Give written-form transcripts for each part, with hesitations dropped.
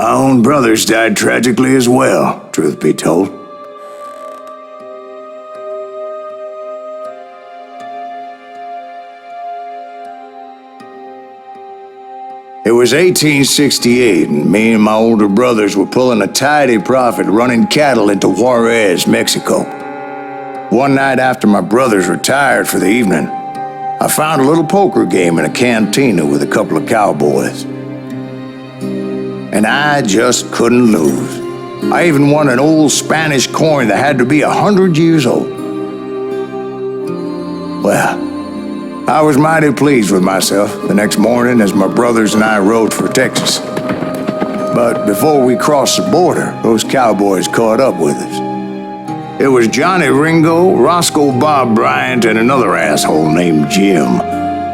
My own brothers died tragically as well, truth be told. It was 1868, and me and my older brothers were pulling a tidy profit running cattle into Juarez, Mexico. One night after my brothers retired for the evening, I found a little poker game in a cantina with a couple of cowboys. And I just couldn't lose. I even won an old Spanish coin that had to be 100 years old. Well, I was mighty pleased with myself the next morning as my brothers and I rode for Texas. But before we crossed the border, those cowboys caught up with us. It was Johnny Ringo, Roscoe Bob Bryant, and another asshole named Jim.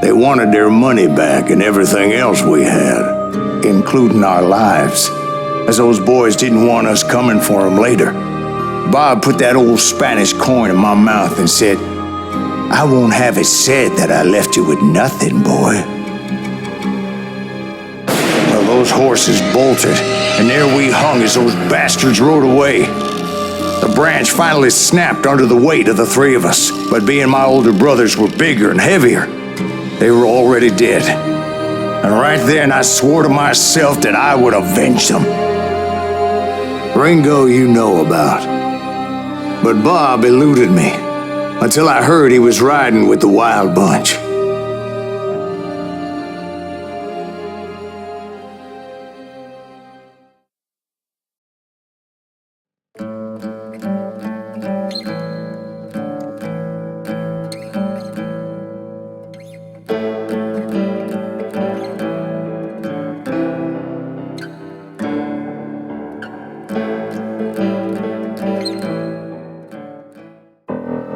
They wanted their money back and everything else we had, including our lives, as those boys didn't want us coming for them later. Bob put that old Spanish coin in my mouth and said, "I won't have it said that I left you with nothing, boy." Well, those horses bolted, and there we hung as those bastards rode away. The branch finally snapped under the weight of the three of us, but being my older brothers were bigger and heavier, they were already dead. And right then I swore to myself that I would avenge them. Ringo you know about. But Bob eluded me, until I heard he was riding with the Wild Bunch.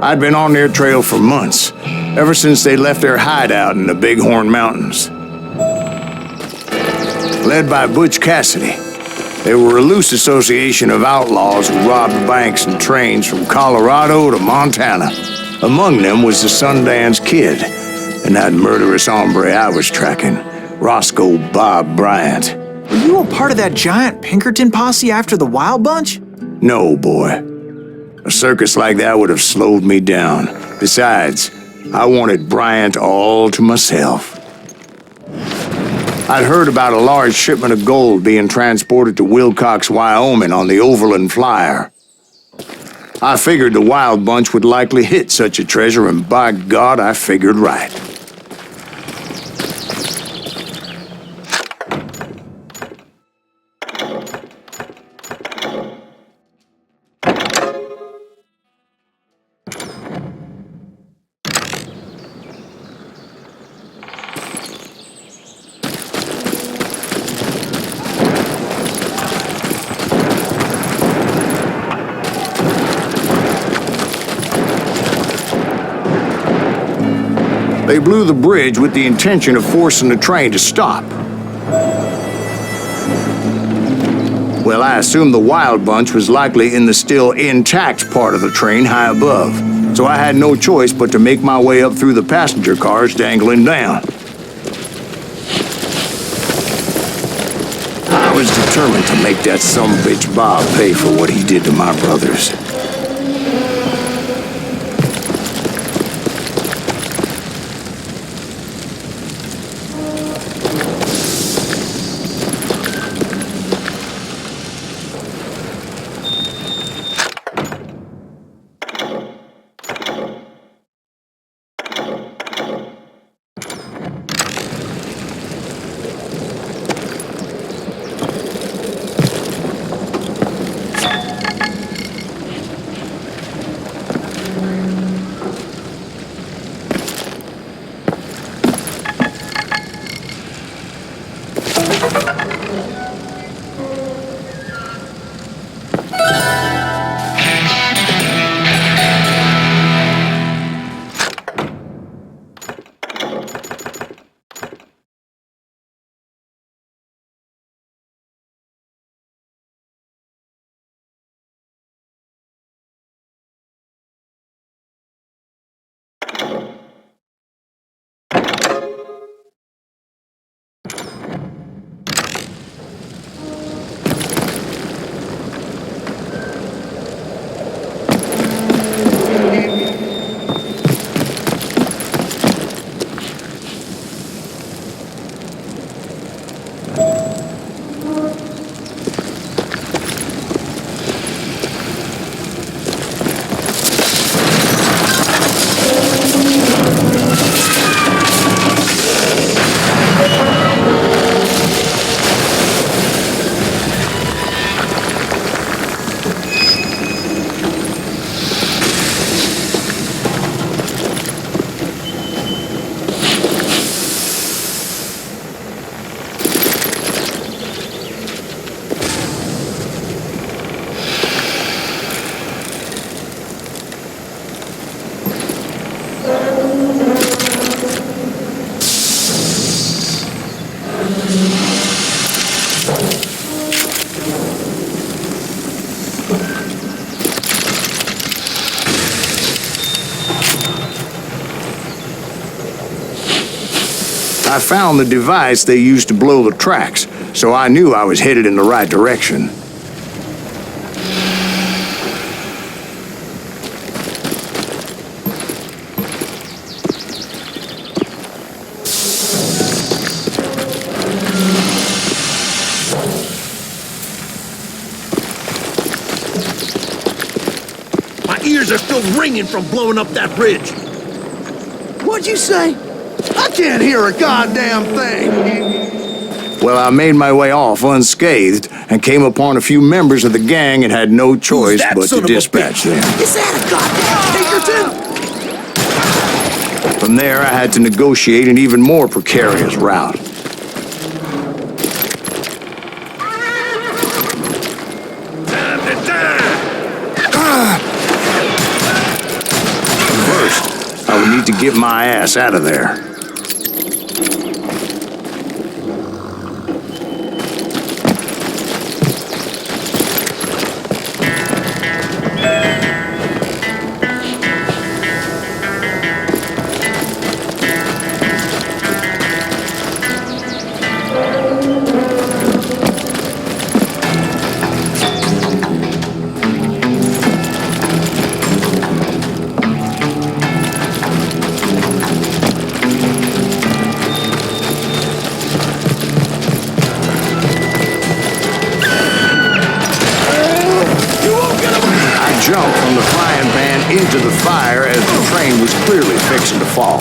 I'd been on their trail for months, ever since they left their hideout in the Bighorn Mountains. Led by Butch Cassidy, they were a loose association of outlaws who robbed banks and trains from Colorado to Montana. Among them was the Sundance Kid, and that murderous hombre I was tracking, Roscoe Bob Bryant. Were you a part of that giant Pinkerton posse after the Wild Bunch? No, boy. A circus like that would have slowed me down. Besides, I wanted Bryant all to myself. I'd heard about a large shipment of gold being transported to Wilcox, Wyoming on the Overland Flyer. I figured the Wild Bunch would likely hit such a treasure, and by God, I figured right. They blew the bridge with the intention of forcing the train to stop. Well, I assumed the Wild Bunch was likely in the still intact part of the train high above, so I had no choice but to make my way up through the passenger cars dangling down. I was determined to make that sumbitch Bob pay for what he did to my brothers. I found the device they used to blow the tracks, so I knew I was headed in the right direction. My ears are still ringing from blowing up that bridge. What'd you say? I can't hear a goddamn thing. Well, I made my way off unscathed and came upon a few members of the gang and had no choice that but son to of a dispatch them. Is that a goddamn Pinkerton? From there, I had to negotiate an even more precarious route. First, I would need to get my ass out of there. Jumped from the frying pan into the fire as the train was clearly fixing to fall.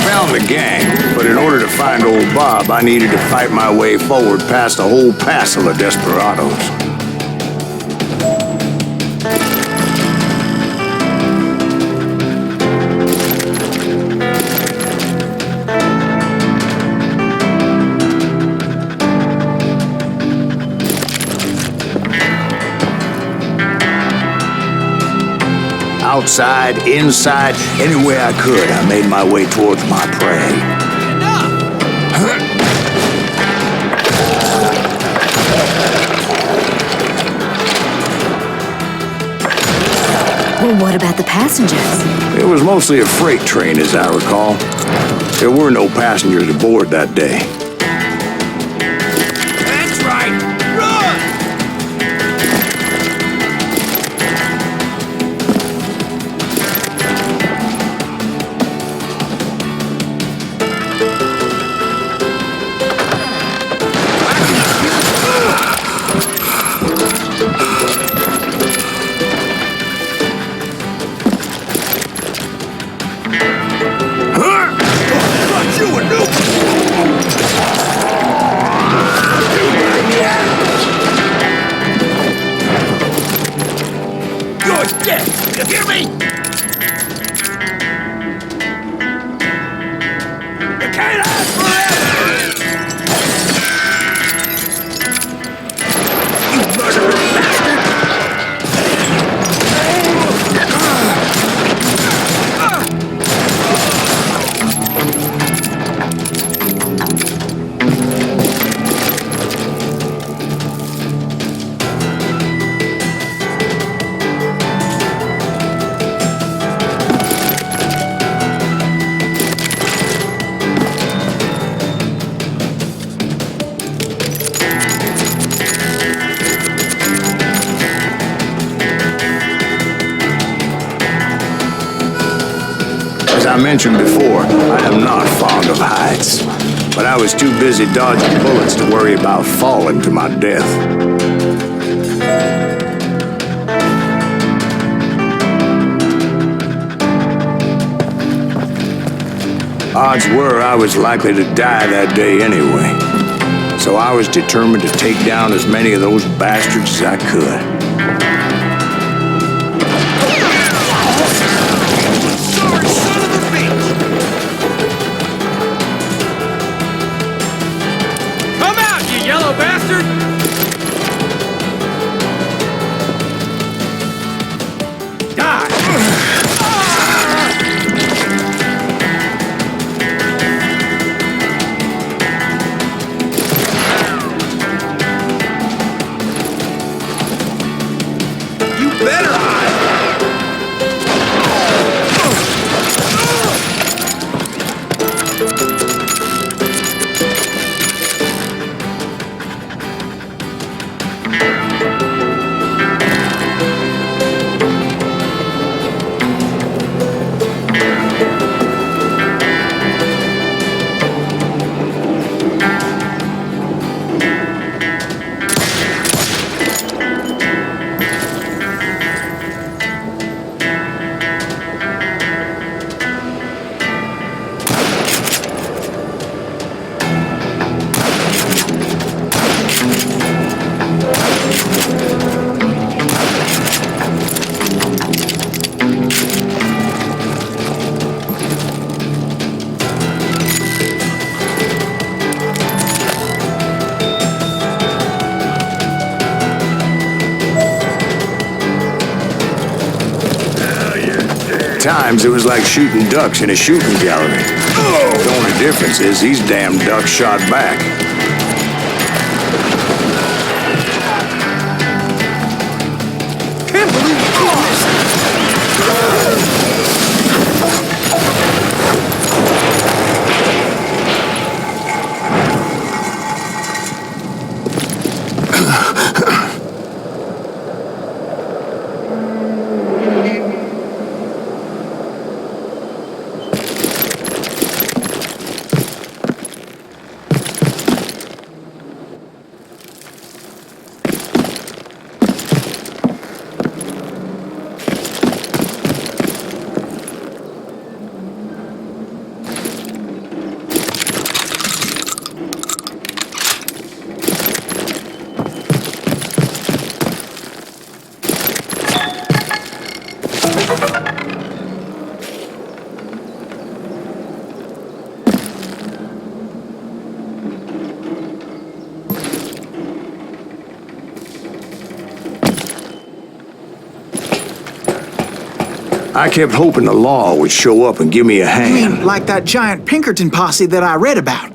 Found the gang, but in order to find old Bob, I needed to fight my way forward past a whole passel of desperados. Outside, inside, anywhere I could, I made my way towards my prey. Well, what about the passengers? It was mostly a freight train, as I recall. There were no passengers aboard that day. That's right. Run! You hear me? You can't last forever! You murderous bastard! As I mentioned before, I am not fond of heights, but I was too busy dodging bullets to worry about falling to my death. Odds were I was likely to die that day anyway, so I was determined to take down as many of those bastards as I could. Yellow bastard! Die! times, it was like shooting ducks in a shooting gallery. The only difference is these damn ducks shot back. Can't believe you did this! I kept hoping the law would show up and give me a You hand. mean like that giant Pinkerton posse that I read about?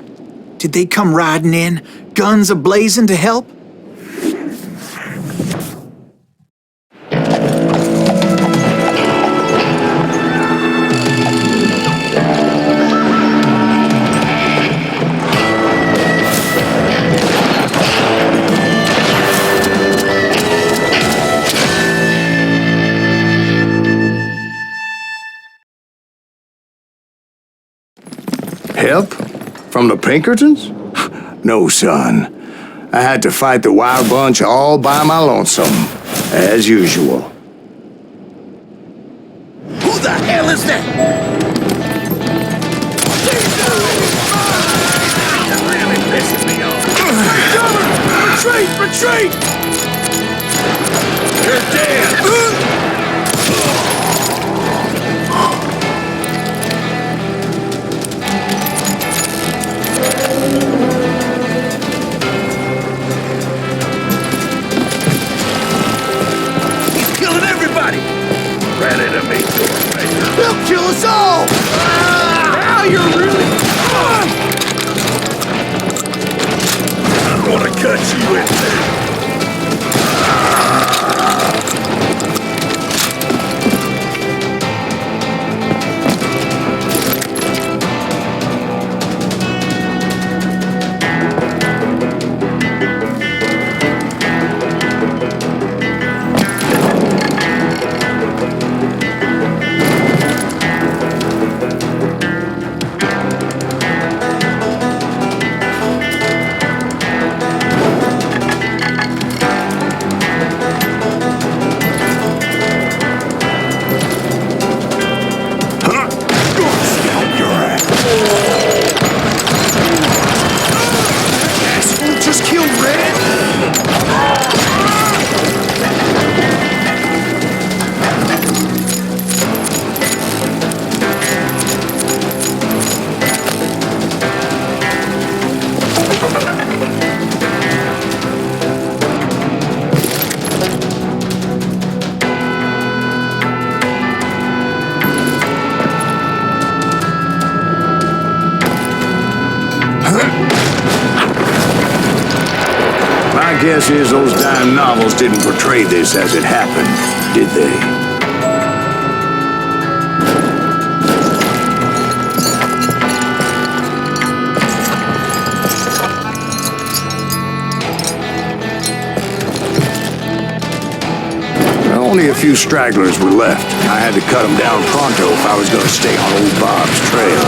Did they come riding in, guns a-blazing to help? Help? From the Pinkertons? No, son. I had to fight the wild bunch all by my lonesome, as usual. Who the hell is that? That really pisses me off. Retreat! You're dead! He's killing everybody! Ready to meet your fate. They'll kill us all! Now you're really... I'm gonna cut you in two. Just kill Red? My guess is those dime novels didn't portray this as it happened, did they? Only a few stragglers were left. I had to cut them down pronto if I was going to stay on old Bob's trail.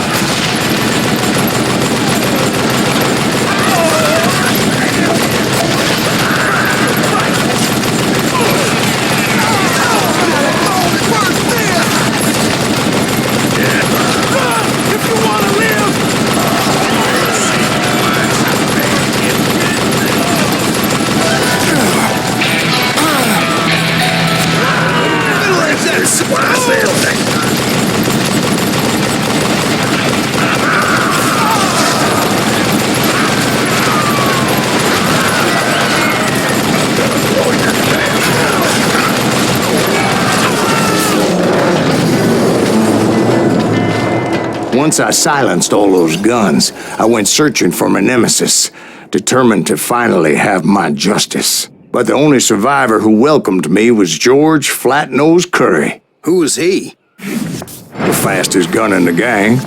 Once I silenced all those guns, I went searching for my nemesis, determined to finally have my justice. But the only survivor who welcomed me was George Flat-Nose Curry. Who was he? The fastest gun in the gang.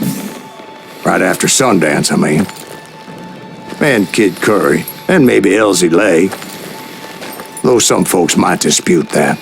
Right after Sundance, I mean. And Kid Curry, and maybe Elsie Lay. Though some folks might dispute that.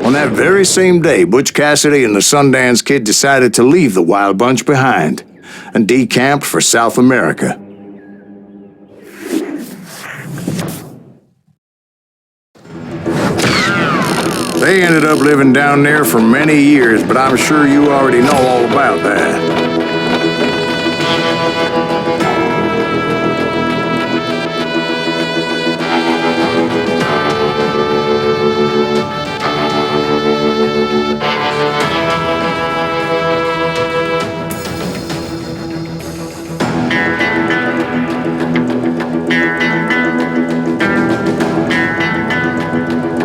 On that very same day, Butch Cassidy and the Sundance Kid decided to leave the Wild Bunch behind and decamped for South America. They ended up living down there for many years, but I'm sure you already know all about that.